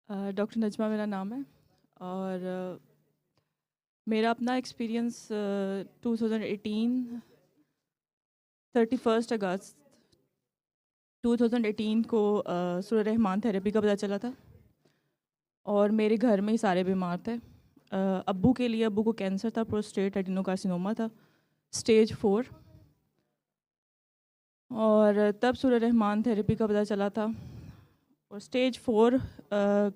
Doctor Najma मेरा नाम है और मेरा अपना एक्सपीरियंस 2018 31 अगस्त 2018 को सूर्य रहमान थेरेपी का पता चला था और मेरे घर में ही सारे बीमार थे। अब्बू को कैंसर था, प्रोस्टेट एडिनोकार्सिनोमा था, स्टेज 4। और तब सूर्य रहमान थेरेपी का पता चला था और स्टेज 4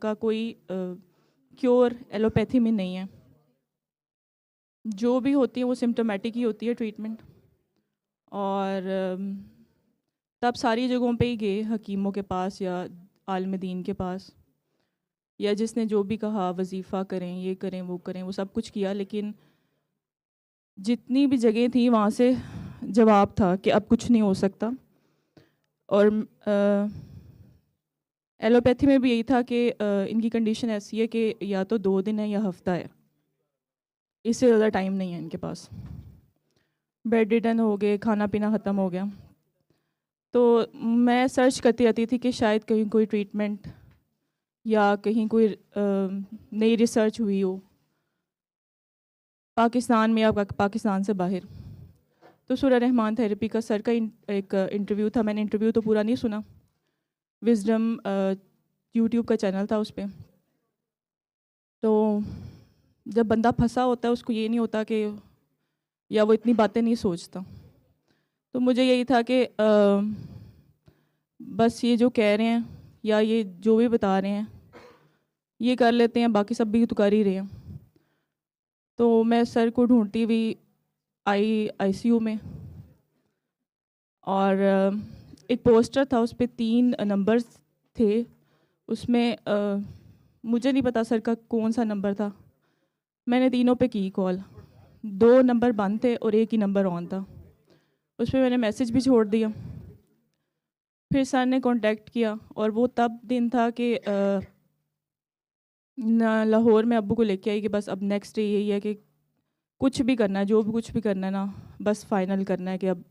का कोई क्योर एलोपैथी में नहीं है। जो भी होती है वो सिम्टोमेटिक ही होती है ट्रीटमेंट। और तब सारी जगहों पे ही गए, हकीमों के पास या आलिम दीन के पास, या जिसने जो भी कहा वजीफ़ा करें, ये करें, वो करें, वो सब कुछ किया, लेकिन जितनी भी जगह थी वहाँ से जवाब था कि अब कुछ नहीं हो सकता। और एलोपैथी में भी यही था कि इनकी कंडीशन ऐसी है कि या तो 2 दिन है या हफ्ता है, इससे ज़्यादा टाइम नहीं है इनके पास। बेड रिडन हो गए, खाना पीना ख़त्म हो गया। तो मैं सर्च करती रहती थी कि शायद कहीं कोई ट्रीटमेंट या कहीं कोई नई रिसर्च हुई हो पाकिस्तान में या पाकिस्तान से बाहर। तो सूर्य रहमान थेरेपी का सर का एक इंटरव्यू था। मैंने इंटरव्यू तो पूरा नहीं सुना, विजडम यूट्यूब का चैनल था उस पर। तो जब बंदा फंसा होता है उसको ये नहीं होता कि, या वो इतनी बातें नहीं सोचता। तो मुझे यही था कि बस ये जो कह रहे हैं या ये जो भी बता रहे हैं ये कर लेते हैं, बाकी सब भी तो कर ही रहे हैं। तो मैं सर को ढूंढती हुई आई आईसीयू में, और एक पोस्टर था, उस पर 3 नंबर्स थे। उसमें मुझे नहीं पता सर का कौन सा नंबर था। मैंने तीनों पे की कॉल, 2 नंबर बंद थे और एक ही नंबर ऑन था। उस पर मैंने मैसेज भी छोड़ दिया। फिर सर ने कांटेक्ट किया और वो तब दिन था कि लाहौर में अब्बू को लेके आई कि बस अब नेक्स्ट डे यही है कि कुछ भी करना है, जो भी कुछ भी करना है ना, बस फाइनल करना है कि अब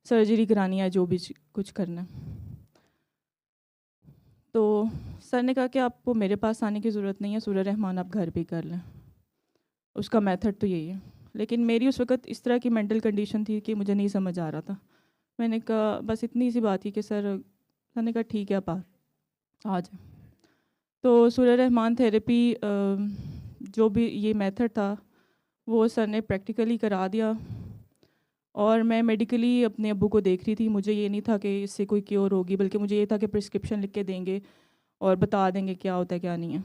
सर्जरी करानी है, जो भी कुछ करना है। तो सर ने कहा कि आपको मेरे पास आने की ज़रूरत नहीं है, सूर्य रहमान आप घर पे कर लें, उसका मेथड तो यही है। लेकिन मेरी उस वक़्त इस तरह की मेंटल कंडीशन थी कि मुझे नहीं समझ आ रहा था। मैंने कहा बस इतनी सी बात थी कि सर ने कहा ठीक है आप आ जाए। तो सूर्य रहमान थेरेपी जो भी ये मेथड था वो सर ने प्रैक्टिकली करा दिया। और मैं मेडिकली अपने अब्बू को देख रही थी। मुझे ये नहीं था कि इससे कोई क्योर होगी, बल्कि मुझे ये था कि प्रिस्क्रिप्शन लिख के देंगे और बता देंगे क्या होता है क्या नहीं है।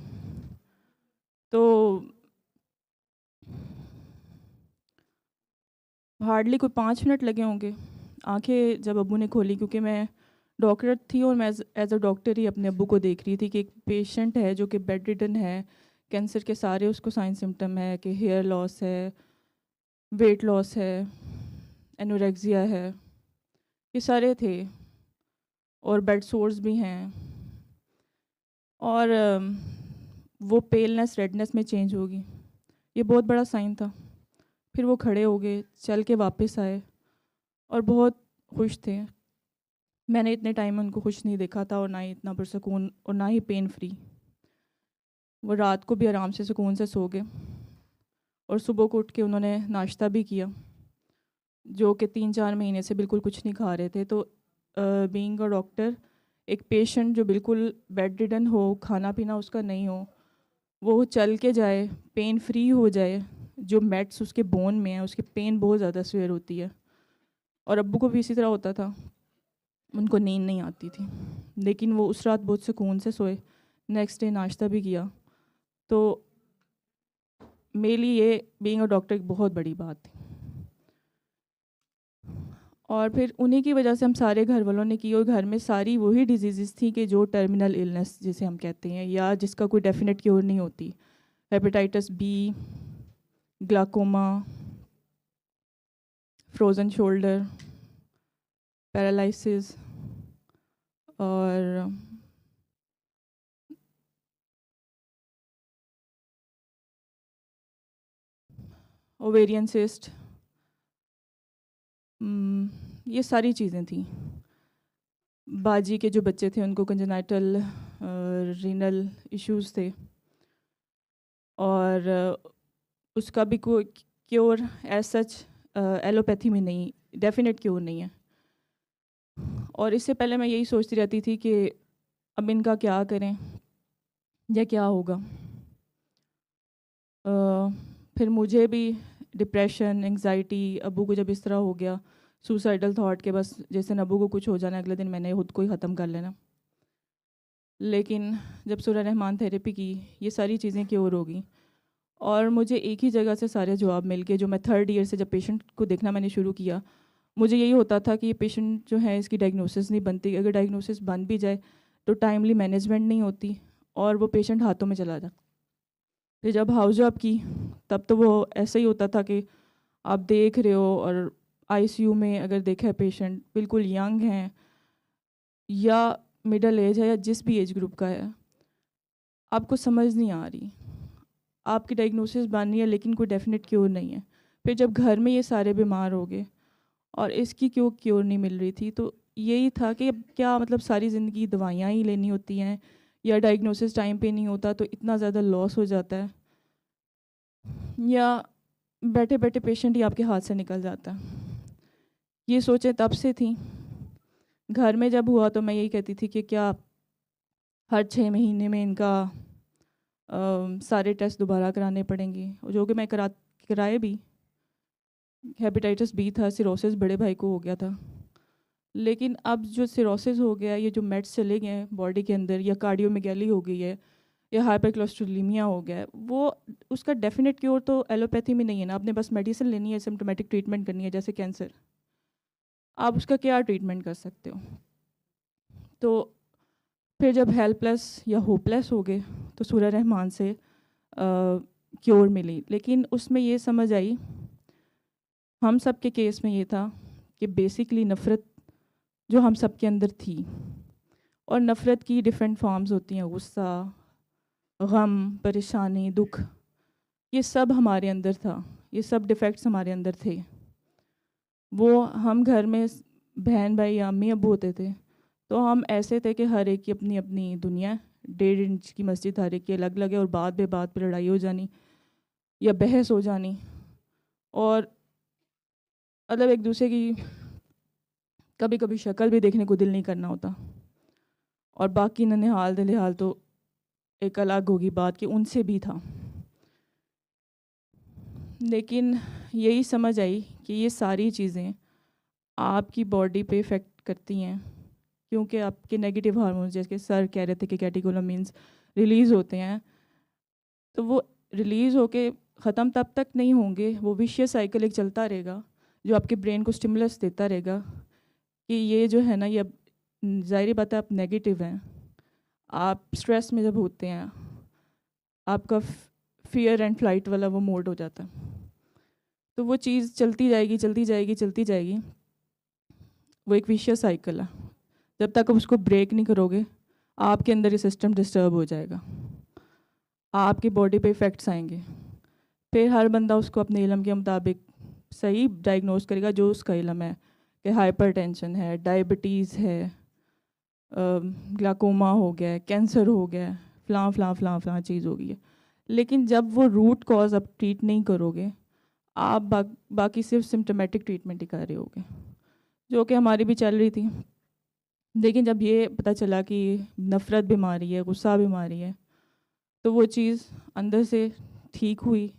तो हार्डली कोई 5 मिनट लगे होंगे। आंखें जब अब्बू ने खोली, क्योंकि मैं डॉक्टर थी और मैं एज अ डॉक्टर ही अपने अब्बू को देख रही थी कि एक पेशेंट है जो कि बेड रिडन है, कैंसर के सारे उसको साइन सिम्टम है कि हेयर लॉस है, वेट लॉस है, एनोरेक्सिया है, ये सारे थे, और बेड सोर्स भी हैं। और वो पेलनेस रेडनेस में चेंज होगी, ये बहुत बड़ा साइन था। फिर वो खड़े हो गए, चल के वापस आए और बहुत खुश थे। मैंने इतने टाइम में उनको खुश नहीं देखा था, और ना ही इतना पुरसकून और ना ही पेन फ्री। वो रात को भी आराम से सुकून से सो गए और सुबह को उठ के उन्होंने नाश्ता भी किया, जो कि 3-4 महीने से बिल्कुल कुछ नहीं खा रहे थे। तो बीइंग अ डॉक्टर, एक पेशेंट जो बिल्कुल बेड रिडन हो, खाना पीना उसका नहीं हो, वो चल के जाए, पेन फ्री हो जाए, जो मेट्स उसके बोन में है उसकी पेन बहुत ज़्यादा स्वेयर होती है। और अब्बू को भी इसी तरह होता था, उनको नींद नहीं आती थी, लेकिन वो उस रात बहुत सुकून से सोए, नेक्स्ट डे नाश्ता भी किया। तो मेरे लिए ये बीइंग अ डॉक्टर एक बहुत बड़ी बात थी। और फिर उन्हीं की वजह से हम सारे घर वालों ने की, और घर में सारी वही डिजीज़ थी कि जो टर्मिनल इलनेस जिसे हम कहते हैं, या जिसका कोई डेफिनेट क्योर नहीं होती। Hepatitis B, glaucoma, frozen shoulder, paralysis, और ओवेरियन सिस्ट, ये सारी चीज़ें थी। बाजी के जो बच्चे थे उनको कंजेनाइटल रीनल इश्यूज़ थे और उसका भी कोई क्योर एज सच एलोपैथी में नहीं, डेफिनेट क्योर नहीं है। और इससे पहले मैं यही सोचती रहती थी कि अब इनका क्या करें या क्या होगा। फिर मुझे भी डिप्रेशन, एंग्जाइटी, अबू को जब इस तरह हो गया, सुसाइडल थॉट के बस जैसे अबू को कुछ हो जाना अगले दिन मैंने खुद को ही ख़त्म कर लेना। लेकिन जब सूरा रहमान थेरेपी की, ये सारी चीज़ें क्योर होगी और मुझे एक ही जगह से सारे जवाब मिल गए। जो मैं 3rd ईयर से जब पेशेंट को देखना मैंने शुरू किया, मुझे यही होता था कि ये पेशेंट जो है इसकी डायग्नोसिस नहीं बनती, अगर डायग्नोसिस बन भी जाए तो टाइमली मैनेजमेंट नहीं होती और वो पेशेंट हाथों में चला जाता। फिर जब हाउस जॉब की तब तो वो ऐसा ही होता था कि आप देख रहे हो और आईसीयू में अगर देखा है पेशेंट बिल्कुल यंग हैं या मिडल एज है या जिस भी एज ग्रुप का है, आपको समझ नहीं आ रही, आपकी डायग्नोसिस बन रही है लेकिन कोई डेफिनेट क्योर नहीं है। फिर जब घर में ये सारे बीमार हो गए और इसकी क्यों क्योर नहीं मिल रही थी, तो यही था कि अब क्या मतलब सारी ज़िंदगी दवाइयाँ ही लेनी होती हैं या डायग्नोसिस टाइम पे नहीं होता तो इतना ज़्यादा लॉस हो जाता है, या बैठे बैठे पेशेंट ही आपके हाथ से निकल जाता है। ये सोचें तब से थी। घर में जब हुआ तो मैं यही कहती थी कि क्या हर 6 महीने में इनका सारे टेस्ट दोबारा कराने पड़ेंगे, जो कि मैं कराए भी। हेपेटाइटिस बी था, सिरोसिस बड़े भाई को हो गया था, लेकिन अब जो सिरोसिस हो गया, ये जो मेड्स चले गए हैं बॉडी के अंदर, या कार्डियोमेगैली हो गई है या हाइपरकोलेस्टेरोलेमिया हो गया है, वो उसका डेफिनेट क्योर तो एलोपैथी में नहीं है ना। आपने बस मेडिसिन लेनी है, सिम्टोमेटिक ट्रीटमेंट करनी है। जैसे कैंसर, आप उसका क्या ट्रीटमेंट कर सकते हो। तो फिर जब हेल्पलेस या होपलेस हो गए तो सूरा रहमान से क्योर मिली, लेकिन उसमें ये समझ आई, हम सब के केस में ये था कि बेसिकली नफ़रत जो हम सब के अंदर थी, और नफ़रत की डिफरेंट फॉर्म्स होती हैं, गुस्सा, गम, परेशानी, दुख, ये सब हमारे अंदर था, ये सब डिफ़ेक्ट्स हमारे अंदर थे। वो हम घर में बहन भाई या अम्मी अब्बू होते थे तो हम ऐसे थे कि हर एक की अपनी अपनी दुनिया, 1.5 इंच की मस्जिद हर एक की अलग अलग है, और बात पे लड़ाई हो जानी या बहस हो जानी, और मतलब एक दूसरे की कभी कभी शक्ल भी देखने को दिल नहीं करना होता। और बाकी ननिहाल दलिहाल तो एक अलग होगी बात कि उनसे भी था। लेकिन यही समझ आई कि ये सारी चीज़ें आपकी बॉडी पे इफ़ेक्ट करती हैं, क्योंकि आपके नेगेटिव हार्मोन्स, जैसे सर कह रहे थे कि कैटेकोलामिन्स रिलीज़ होते हैं, तो वो रिलीज़ होके ख़त्म तब तक नहीं होंगे, वो विशियस साइकिल एक चलता रहेगा जो आपके ब्रेन को स्टिमुलस देता रहेगा कि ये जो है ना, ये अब ज़ाहिर बात है आप नेगेटिव हैं, आप स्ट्रेस में जब होते हैं आपका फियर एंड फ्लाइट वाला वो मोड हो जाता है। तो वो चीज़ चलती जाएगी चलती जाएगी चलती जाएगी, वो एक विशियस साइकिल है। जब तक आप उसको ब्रेक नहीं करोगे आपके अंदर ये सिस्टम डिस्टर्ब हो जाएगा, आपकी बॉडी पे इफ़ेक्ट्स आएंगे। फिर हर बंदा उसको अपने इलम के मुताबिक सही डायग्नोस करेगा जो उसका इलम है, कि हाइपरटेंशन है, डायबिटीज़ है, ग्लाकोमा हो गया है, कैंसर हो गया है, फ़लाँ चीज़ हो गई है। लेकिन जब वो रूट कॉज आप ट्रीट नहीं करोगे, आप बाकी सिर्फ सिम्टोमेटिक ट्रीटमेंट ही कर रहे होगे, जो कि हमारी भी चल रही थी। लेकिन जब ये पता चला कि नफ़रत बीमारी है, गुस्सा बीमारी है, तो वो चीज़ अंदर से ठीक हुई,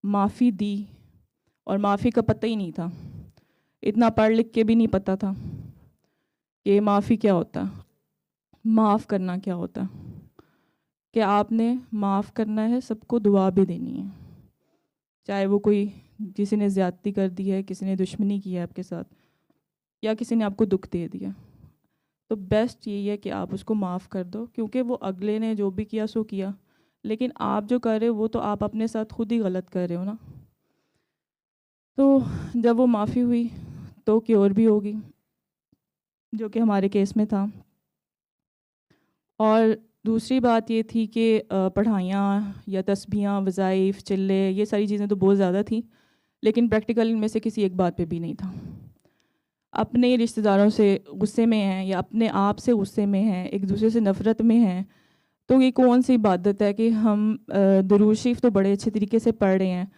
माफ़ी दी। और माफ़ी का पता ही नहीं था, इतना पढ़ लिख के भी नहीं पता था कि माफ़ी क्या होता, माफ़ करना क्या होता, कि आपने माफ़ करना है, सबको दुआ भी देनी है, चाहे वो कोई किसी ने ज़्यादती कर दी है, किसी ने दुश्मनी की है आपके साथ, या किसी ने आपको दुख दे दिया, तो बेस्ट यही है कि आप उसको माफ़ कर दो, क्योंकि वो अगले ने जो भी किया सो किया, लेकिन आप जो कर रहे हो वो तो आप अपने साथ खुद ही गलत कर रहे हो ना। तो जब वो माफ़ी हुई तो क्योर भी होगी, जो कि हमारे केस में था। और दूसरी बात ये थी कि पढ़ाइयाँ या तस्बीहां, वज़ाइफ, चिल्ले, ये सारी चीज़ें तो बहुत ज़्यादा थी, लेकिन प्रैक्टिकल इनमें से किसी एक बात पे भी नहीं था। अपने रिश्तेदारों से गुस्से में हैं या अपने आप से गुस्से में हैं, एक दूसरे से नफ़रत में हैं, तो ये कौन सी इबादत है कि हम दुरूद शरीफ तो बड़े अच्छे तरीके से पढ़ रहे हैं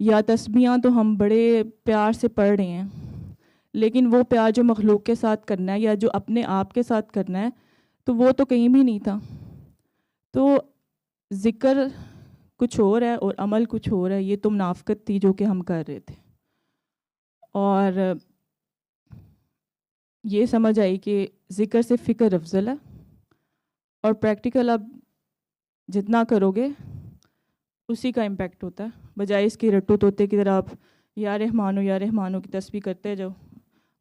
या तस्बीहां तो हम बड़े प्यार से पढ़ रहे हैं, लेकिन वो प्यार जो मखलूक के साथ करना है या जो अपने आप के साथ करना है, तो वो तो कहीं भी नहीं था। तो ज़िक्र कुछ और है और अमल कुछ और है, ये तो मुनाफ़िक़त थी जो कि हम कर रहे थे। और ये समझ आई कि ज़िक्र से फ़िक्र अफ़ज़ल है और प्रैक्टिकल अब जितना करोगे उसी का इम्पेक्ट होता है, बजाय इसकी रट्टू तोते की तरह आप या रहमानो की तस्बीह करते जाओ।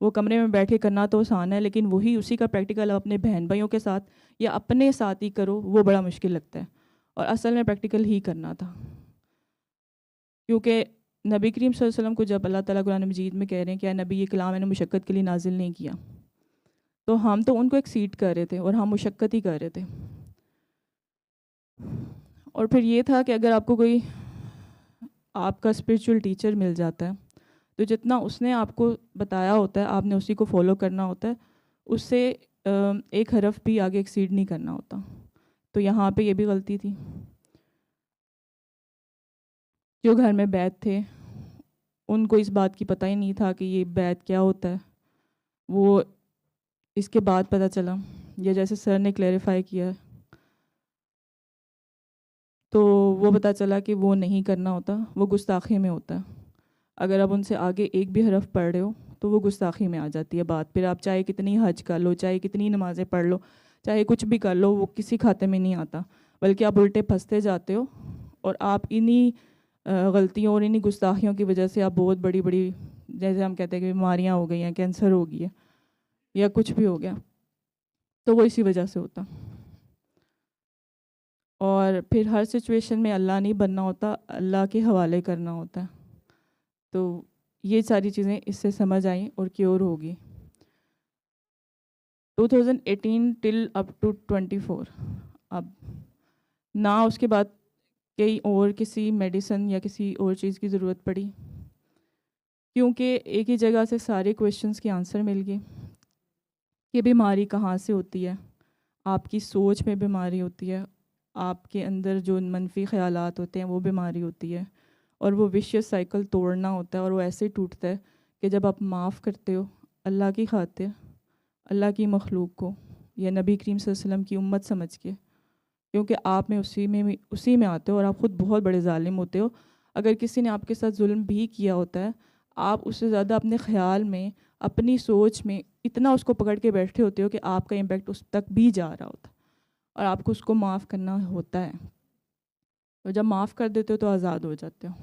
वो कमरे में बैठ के करना तो आसान है, लेकिन वही उसी का प्रैक्टिकल आप अपने बहन भाइयों के साथ या अपने साथ ही करो, वो बड़ा मुश्किल लगता है। और असल में प्रैक्टिकल ही करना था, क्योंकि नबी करीम सल्लल्लाहु अलैहि वसल्लम को जब अल्लाह ताला कुरान मजीद में कह रहे हैं कि नबी ये कलाम मैंने मुशक्क़त के लिए नाजिल नहीं किया, तो हम तो उनको एक्सीड कर रहे थे और हम मुशक्क़त ही कर रहे थे। और फिर ये था कि अगर आपको कोई आपका स्पिरिचुअल टीचर मिल जाता है, तो जितना उसने आपको बताया होता है आपने उसी को फॉलो करना होता है, उससे एक हरफ भी आगे एक्सीड नहीं करना होता। तो यहाँ पे ये भी गलती थी। जो घर में बैत थे उनको इस बात की पता ही नहीं था कि ये बैत क्या होता है, वो इसके बाद पता चला, या जैसे सर ने क्लैरिफाई किया, तो वो पता चला कि वो नहीं करना होता, वो गुस्ताखी में होता है। अगर आप उनसे आगे एक भी हरफ पढ़ रहे हो तो वो गुस्ताखी में आ जाती है बात। फिर आप चाहे कितनी हज कर लो, चाहे कितनी नमाज़ें पढ़ लो, चाहे कुछ भी कर लो, वो किसी खाते में नहीं आता, बल्कि आप उल्टे फंसते जाते हो। और आप इन्हीं गलतियों और इन्हीं गुस्ताखियों की वजह से आप बहुत बड़ी बड़ी, जैसे हम कहते हैं कि बीमारियाँ हो गई हैं, कैंसर हो गई है या कुछ भी हो गया, तो वो इसी वजह से होता। और फिर हर सिचुएशन में अल्लाह नहीं बनना होता, अल्लाह के हवाले करना होता है। तो ये सारी चीज़ें इससे समझ आई और क्योर होगी। 2018 टिल अप टू 24, अब ना उसके बाद कहीं और किसी मेडिसिन या किसी और चीज़ की ज़रूरत पड़ी, क्योंकि एक ही जगह से सारे क्वेश्चंस के आंसर मिल गए कि बीमारी कहाँ से होती है। आपकी सोच में बीमारी होती है, आपके अंदर जो मनफी ख़यालात होते हैं वो बीमारी होती है, और वो विशियस साइकिल तोड़ना होता है। और वो ऐसे टूटता है कि जब आप माफ़ करते हो अल्लाह की खातिर, अल्लाह की मखलूक को या नबी करीम सल्लल्लाहु अलैहि वसल्लम की उम्मत समझ के, क्योंकि आप में उसी में आते हो और आप ख़ुद बहुत बड़े ज़ालिम होते हो। अगर किसी ने आपके साथ जुल्म भी किया होता है, आप उससे ज़्यादा अपने ख़्याल में, अपनी सोच में इतना उसको पकड़ के बैठे होते हो कि आपका इम्पेक्ट उस तक भी जा रहा होता है और आपको उसको माफ़ करना होता है। और जब माफ़ कर देते हो तो आज़ाद हो जाते हो,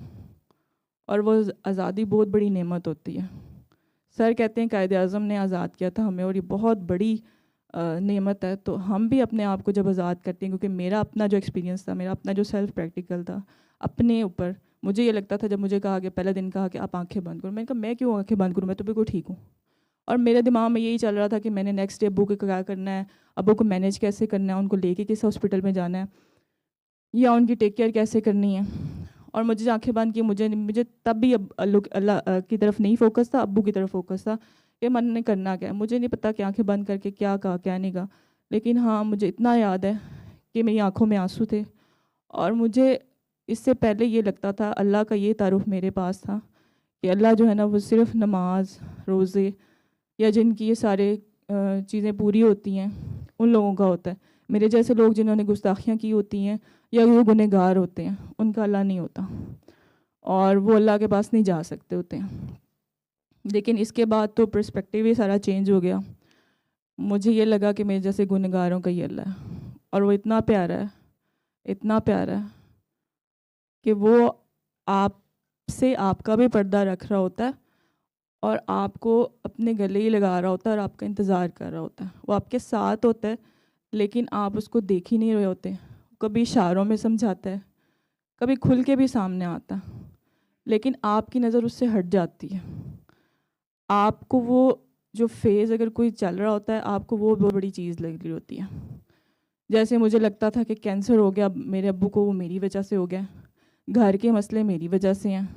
और वो आज़ादी बहुत बड़ी नेमत होती है। सर कहते हैं कायदे आज़म ने आज़ाद किया था हमें, और ये बहुत बड़ी नेमत है। तो हम भी अपने आप को जब आज़ाद करते हैं, क्योंकि मेरा अपना जो एक्सपीरियंस था, मेरा अपना जो सेल्फ प्रैक्टिकल था अपने ऊपर, मुझे ये लगता था, जब मुझे कहा कि पहले दिन कहा कि आप आंखें बंद करो, मैंने कहा मैं क्यों आंखें बंद करूँ, मैं तो बिल्कुल ठीक हूँ। और मेरे दिमाग में यही चल रहा था कि मैंने नेक्स्ट डे अब्बू को क्या करना है, अब्बू को मैनेज कैसे करना है, उनको लेके किस हॉस्पिटल में जाना है या उनकी टेक केयर कैसे करनी है। और मुझे आंखें बंद की, मुझे तब भी अब अल्लाह की तरफ नहीं फोकस था, अब्बू की तरफ फोकस था कि मन ने करना क्या है। मुझे नहीं पता कि आंखें बंद करके क्या कहा क्या नहीं कहा, लेकिन हाँ मुझे इतना याद है कि मेरी आंखों में आंसू थे। और मुझे इससे पहले ये लगता था, अल्लाह का ये तारुफ मेरे पास था कि अल्लाह जो है ना, वो सिर्फ़ नमाज, रोज़े या जिनकी ये सारे चीज़ें पूरी होती हैं उन लोगों का होता है। मेरे जैसे लोग जिन्होंने गुस्ताखियाँ की होती हैं या वो गुनहगार होते हैं, उनका अल्लाह नहीं होता और वो अल्लाह के पास नहीं जा सकते होते हैं। लेकिन इसके बाद तो पर्सपेक्टिव ही सारा चेंज हो गया। मुझे ये लगा कि मेरे जैसे गुनहगारों का ही अल्लाह है, और वो इतना प्यारा है, इतना प्यारा है कि वो आपसे आपका भी पर्दा रख रहा होता है और आपको अपने गले ही लगा रहा होता है और आपका इंतज़ार कर रहा होता है। वो आपके साथ होता है, लेकिन आप उसको देख ही नहीं रहे होते। कभी इशारों में समझाता है, कभी खुल के भी सामने आता है, लेकिन आपकी नज़र उससे हट जाती है। आपको वो जो फेज़ अगर कोई चल रहा होता है, आपको वो बहुत बड़ी चीज़ लग रही होती है। जैसे मुझे लगता था कि कैंसर हो गया मेरे अब्बू को, वो मेरी वजह से हो गया, घर के मसले मेरी वजह से हैं,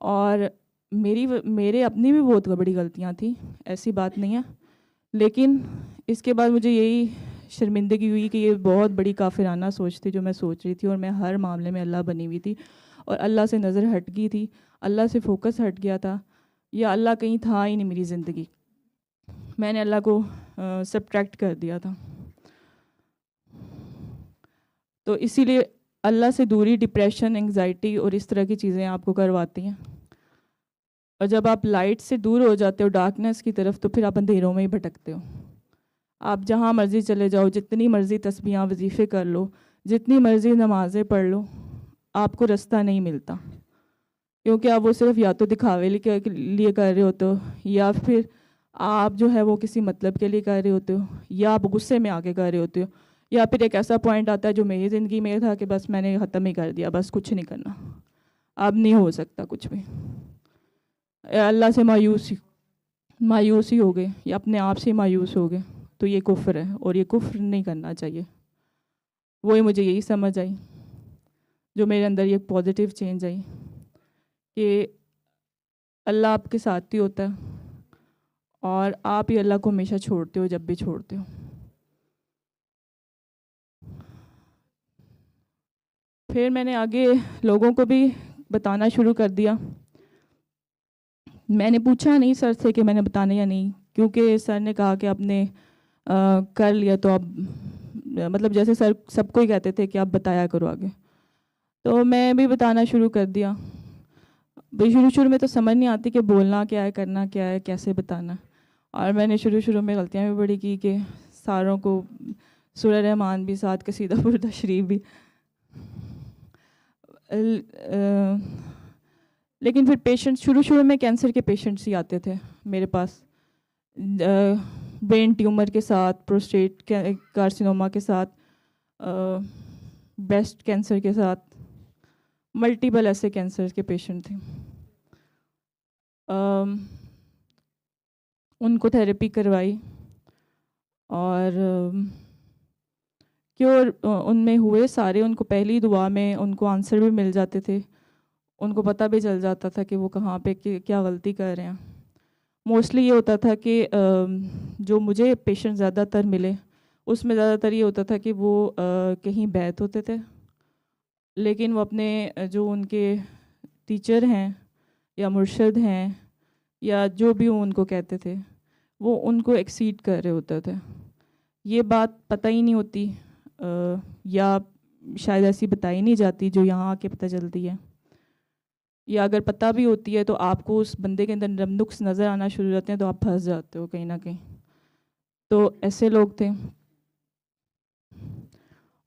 और मेरे अपनी भी बहुत बड़ी गलतियाँ थी, ऐसी बात नहीं है। लेकिन इसके बाद मुझे यही शर्मिंदगी हुई कि ये बहुत बड़ी काफिराना सोच थी जो मैं सोच रही थी, और मैं हर मामले में अल्लाह बनी हुई थी और अल्लाह से नज़र हट गई थी, अल्लाह से फोकस हट गया था, या अल्लाह कहीं था ही नहीं मेरी ज़िंदगी। मैंने अल्लाह को सब्ट्रैक्ट कर दिया था। तो इसीलिए अल्लाह से दूरी डिप्रेशन, एंग्जाइटी और इस तरह की चीज़ें आपको करवाती हैं। और जब आप लाइट से दूर हो जाते हो डार्कनेस की तरफ, तो फिर आप अंधेरों में ही भटकते हो। आप जहाँ मर्ज़ी चले जाओ, जितनी मर्ज़ी तस्बीहां वजीफ़े कर लो, जितनी मर्ज़ी नमाज़ें पढ़ लो, आपको रास्ता नहीं मिलता, क्योंकि आप वो सिर्फ या तो दिखावे के लिए कर रहे होते हो, या फिर आप जो है वो किसी मतलब के लिए कर रहे होते हो, या आप गुस्से में आके कर रहे होते हो, या फिर एक ऐसा पॉइंट आता है जो मेरी ज़िंदगी में था कि बस मैंने ख़त्म ही कर दिया, बस कुछ नहीं करना, अब नहीं हो सकता कुछ भी। अल्लाह से मायूस ही हो गए, या अपने आप से मायूस हो गए, तो ये कुफ्र है और ये कुफ्र नहीं करना चाहिए। वही मुझे यही समझ आई, जो मेरे अंदर ये पॉजिटिव चेंज आई कि अल्लाह आपके साथ ही होता है और आप ही अल्लाह को हमेशा छोड़ते हो जब भी छोड़ते हो। फिर मैंने आगे लोगों को भी बताना शुरू कर दिया। मैंने पूछा नहीं सर से कि मैंने बताना या नहीं, क्योंकि सर ने कहा कि आपने कर लिया तो अब मतलब जैसे सर सबको ही कहते थे कि आप बताया करो आगे, तो मैं भी बताना शुरू कर दिया। भाई शुरू में तो समझ नहीं आती कि बोलना क्या है, करना क्या है, कैसे बताना। और मैंने शुरू में गलतियाँ भी बड़ी की कि सारों को सूरह रहमान भी साथ कसीदा बुर्दा शरीफ भी, लेकिन फिर पेशेंट्स शुरू में कैंसर के पेशेंट्स ही आते थे मेरे पास, ब्रेन ट्यूमर के साथ, प्रोस्टेट कार्सिनोमा के साथ, ब्रेस्ट कैंसर के साथ, मल्टीपल ऐसे कैंसर के पेशेंट थे। उनको थेरेपी करवाई और क्योर उनमें हुए सारे। उनको पहली दुआ में उनको आंसर भी मिल जाते थे, उनको पता भी चल जाता था कि वो कहाँ पे क्या गलती कर रहे हैं। मोस्टली ये होता था कि जो मुझे पेशेंट ज़्यादातर मिले उसमें ज़्यादातर ये होता था कि वो कहीं बैत होते थे, लेकिन वो अपने जो उनके टीचर हैं या मुर्शद हैं या जो भी वो उनको कहते थे, वो उनको एक्सीड कर रहे होते थे। ये बात पता ही नहीं होती, या शायद ऐसी बताई नहीं जाती जो यहाँ आके पता चलती है, या अगर पता भी होती है तो आपको उस बंदे के अंदर नुक्स नज़र आना शुरू हो जाते हैं, तो आप फंस जाते हो कहीं ना कहीं। तो ऐसे लोग थे।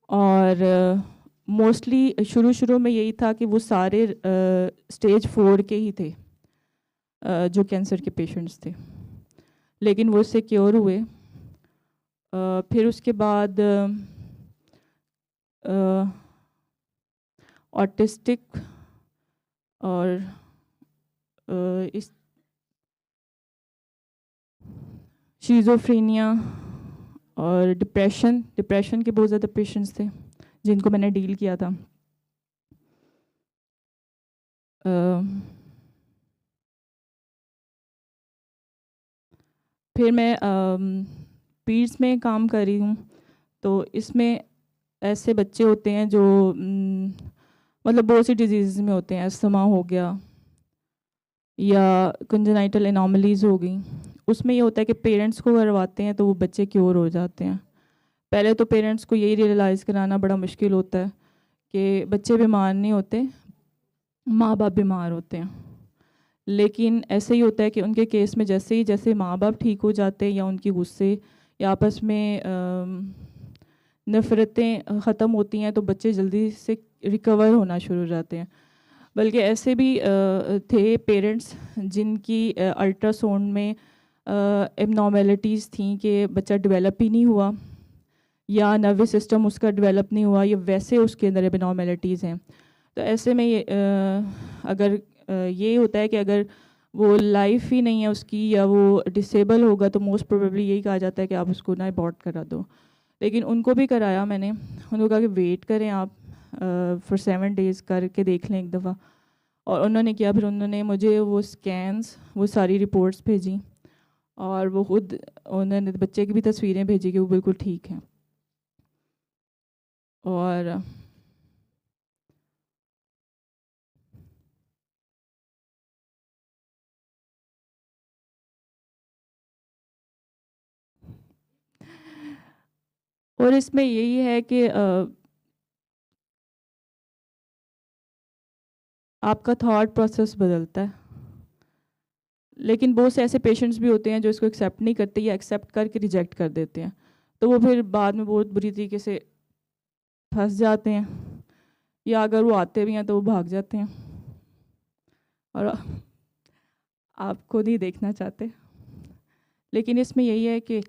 और मोस्टली शुरू में यही था कि वो सारे स्टेज 4 के ही थे, जो कैंसर के पेशेंट्स थे, लेकिन वो इससे क्योर हुए। फिर उसके बाद ऑटिस्टिक और इस शिज़ोफ्रेनिया और डिप्रेशन के बहुत ज़्यादा पेशेंट्स थे जिनको मैंने डील किया था। फिर मैं पीड्स में काम कर रही हूँ, तो इसमें ऐसे बच्चे होते हैं जो मतलब बहुत सी डिजीज़ में होते हैं, अस्थमा हो गया या कंजेनाइटल एनोमलीज हो गई। उसमें ये होता है कि पेरेंट्स को करवाते हैं तो वो बच्चे क्योर हो जाते हैं। पहले तो पेरेंट्स को यही रियलाइज़ कराना बड़ा मुश्किल होता है कि बच्चे बीमार नहीं होते, माँ बाप बीमार होते हैं। लेकिन ऐसे ही होता है कि उनके केस में जैसे माँ बाप ठीक हो जाते हैं या उनकी गुस्से या आपस में नफ़रतें ख़त्म होती हैं, तो बच्चे जल्दी से रिकवर होना शुरू हो जाते हैं। बल्कि ऐसे भी थे पेरेंट्स जिनकी अल्ट्रासाउंड में एबनॉर्मेलिटीज़ थी कि बच्चा डेवलप ही नहीं हुआ या नर्वस सिस्टम उसका डेवलप नहीं हुआ, या वैसे उसके अंदर एबनॉर्मेलिटीज़ हैं। तो ऐसे में ये अगर ये होता है कि अगर वो लाइफ ही नहीं है उसकी या वो डिसेबल होगा, तो मोस्ट प्रोबेबली यही कहा जाता है कि आप उसको ना अबॉर्ट करा दो। लेकिन उनको भी कराया मैंने, उनको कहा कि वेट करें आप फॉर 7 डेज़ करके देख लें एक दफ़ा। और उन्होंने किया, फिर उन्होंने मुझे वो स्कैन्स, वो सारी रिपोर्ट्स भेजी, और वो खुद उन्होंने बच्चे की भी तस्वीरें भेजी कि वो बिल्कुल ठीक हैं। और इसमें यही है कि आपका थॉट प्रोसेस बदलता है। लेकिन बहुत से ऐसे पेशेंट्स भी होते हैं जो इसको एक्सेप्ट नहीं करते, या एक्सेप्ट करके रिजेक्ट कर देते हैं, तो वो फिर बाद में बहुत बुरी तरीके से फंस जाते हैं, या अगर वो आते भी हैं तो वो भाग जाते हैं और आपको नहीं देखना चाहते। लेकिन इसमें यही है कि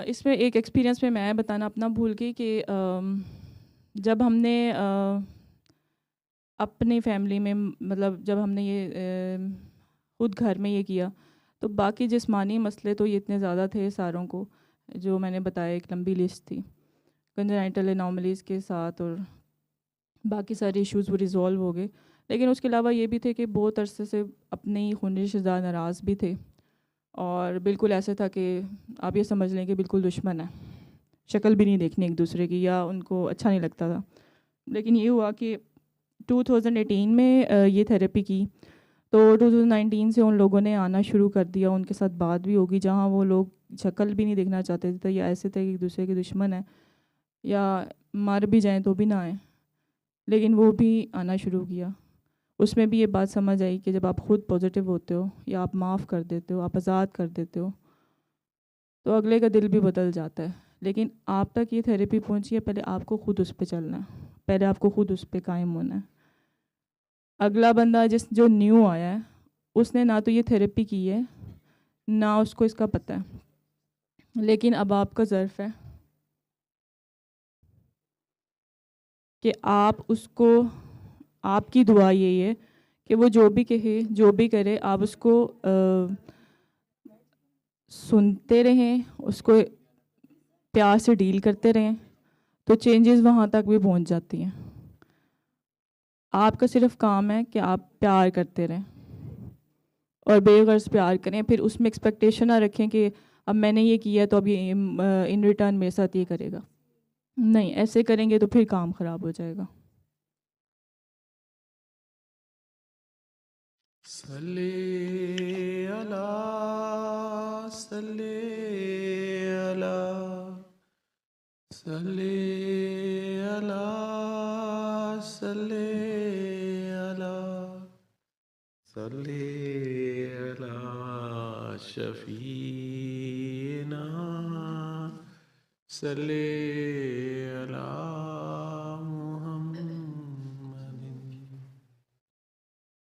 इसमें एक एक्सपीरियंस में मैं बताना अपना भूल गई कि जब हमने अपनी फैमिली में, मतलब जब हमने ये खुद घर में ये किया, तो बाकी जिस्मानी मसले तो ये इतने ज़्यादा थे सारों को, जो मैंने बताया एक लंबी लिस्ट थी कंजेनाइटल एनॉमलीज़ के साथ, और बाकी सारे इश्यूज़ वो रिज़ॉल्व हो गए। लेकिन उसके अलावा ये भी थे कि बहुत अरसे से अपने ही खूनी रिश्तेदार नाराज़ भी थे, और बिल्कुल ऐसे था कि आप ये समझ लें कि बिल्कुल दुश्मन है, शक्ल भी नहीं देखनी एक दूसरे की, या उनको अच्छा नहीं लगता था। लेकिन ये हुआ कि 2018 में ये थेरेपी की, तो 2019 से उन लोगों ने आना शुरू कर दिया, उनके साथ बात भी होगी, जहाँ वो लोग शक्ल भी नहीं देखना चाहते थे, या ऐसे थे कि एक दूसरे के दुश्मन है, या मर भी जाएं तो भी ना आए, लेकिन वो भी आना शुरू किया। उसमें भी ये बात समझ आई कि जब आप खुद पॉजिटिव होते हो, या आप माफ़ कर देते हो, आप आज़ाद कर देते हो, तो अगले का दिल भी बदल जाता है। लेकिन आप तक ये थेरेपी पहुंची है, पहले आपको खुद उस पे चलना है, पहले आपको खुद उस पे कायम होना है। अगला बंदा जो न्यू आया है, उसने ना तो ये थेरेपी की है, ना उसको इसका पता है, लेकिन अब आपका ज़र्फ़ है कि आप उसको, आपकी दुआ यही है कि वो जो भी कहे, जो भी करे, आप उसको सुनते रहें, उसको प्यार से डील करते रहें, तो चेंजेस वहाँ तक भी पहुँच जाती हैं। आपका सिर्फ काम है कि आप प्यार करते रहें, और बेगर्ज प्यार करें, फिर उसमें एक्सपेक्टेशन ना रखें कि अब मैंने ये किया तो अब ये इन रिटर्न मेरे साथ ये करेगा। नहीं, ऐसे करेंगे तो फिर काम ख़राब हो जाएगा। सल्ले अला सल्ले अला सल्ले अला सल्ले अला सल्ले अला शफीना सल्ले अला